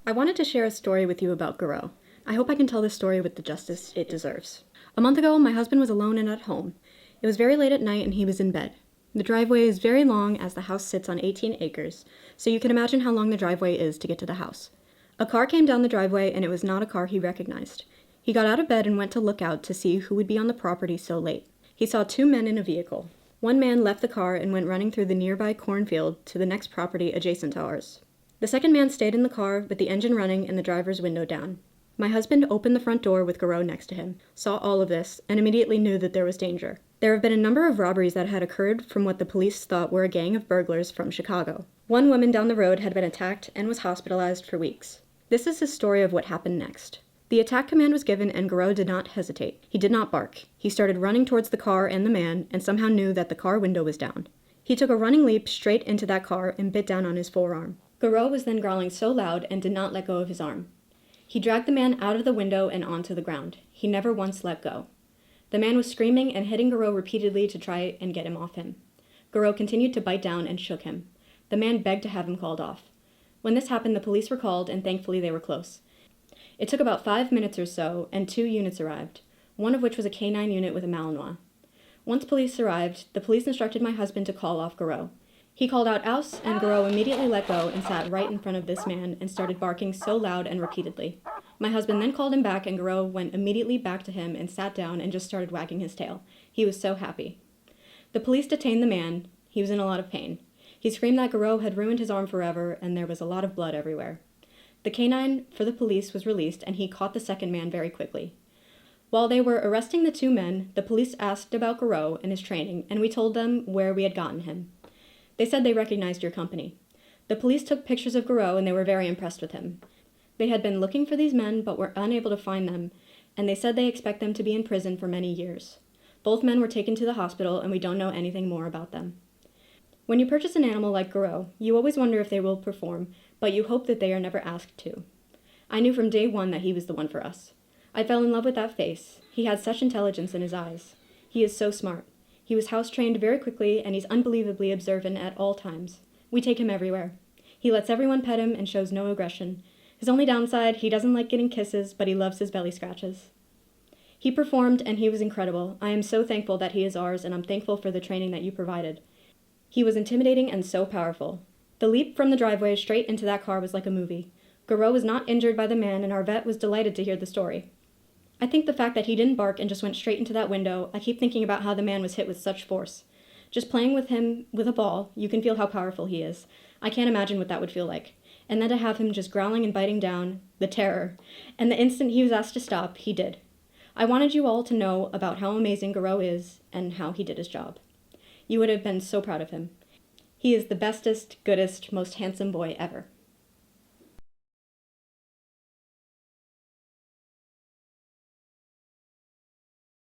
I wanted to share a story with you about Garreau. I hope I can tell this story with the justice it deserves. A month ago, my husband was alone and at home. It was very late at night and he was in bed. The driveway is very long as the house sits on 18 acres, so you can imagine how long the driveway is to get to the house. A car came down the driveway and it was not a car he recognized. He got out of bed and went to look out to see who would be on the property so late. He saw two men in a vehicle. One man left the car and went running through the nearby cornfield to the next property adjacent to ours. The second man stayed in the car with the engine running and the driver's window down. My husband opened the front door with Garreau next to him, saw all of this, and immediately knew that there was danger. There have been a number of robberies that had occurred from what the police thought were a gang of burglars from Chicago. One woman down the road had been attacked and was hospitalized for weeks. This is the story of what happened next. The attack command was given and Garreau did not hesitate. He did not bark. He started running towards the car and the man and somehow knew that the car window was down. He took a running leap straight into that car and bit down on his forearm. Garreau was then growling so loud and did not let go of his arm. He dragged the man out of the window and onto the ground. He never once let go. The man was screaming and hitting Garreau repeatedly to try and get him off him. Garreau continued to bite down and shook him. The man begged to have him called off. When this happened, the police were called and thankfully they were close. It took about 5 minutes or so and 2 units arrived, one of which was a K9 unit with a Malinois. Once police arrived, the police instructed my husband to call off Garreau. He called out "Ouse," and Garreau immediately let go and sat right in front of this man and started barking so loud and repeatedly. My husband then called him back and Garreau went immediately back to him and sat down and just started wagging his tail. He was so happy. The police detained the man. He was in a lot of pain. He screamed that Garreau had ruined his arm forever and there was a lot of blood everywhere. The K9 for the police was released and he caught the second man very quickly. While they were arresting the 2 men, the police asked about Garreau and his training and we told them where we had gotten him. They said they recognized your company. The police took pictures of Garreau and they were very impressed with him. They had been looking for these men but were unable to find them, and they said they expect them to be in prison for many years. Both men were taken to the hospital and we don't know anything more about them. When you purchase an animal like Garreau, you always wonder if they will perform, but you hope that they are never asked to. I knew from day one that he was the one for us. I fell in love with that face. He had such intelligence in his eyes. He is so smart. He was house-trained very quickly, and he's unbelievably observant at all times. We take him everywhere. He lets everyone pet him and shows no aggression. His only downside, he doesn't like getting kisses, but he loves his belly scratches. He performed, and he was incredible. I am so thankful that he is ours, and I'm thankful for the training that you provided. He was intimidating and so powerful. The leap from the driveway straight into that car was like a movie. Garreau was not injured by the man, and our vet was delighted to hear the story. I think the fact that he didn't bark and just went straight into that window, I keep thinking about how the man was hit with such force. Just playing with him with a ball, you can feel how powerful he is. I can't imagine what that would feel like. And then to have him just growling and biting down, the terror. And the instant he was asked to stop, he did. I wanted you all to know about how amazing Garreau is and how he did his job. You would have been so proud of him. He is the bestest, goodest, most handsome boy ever.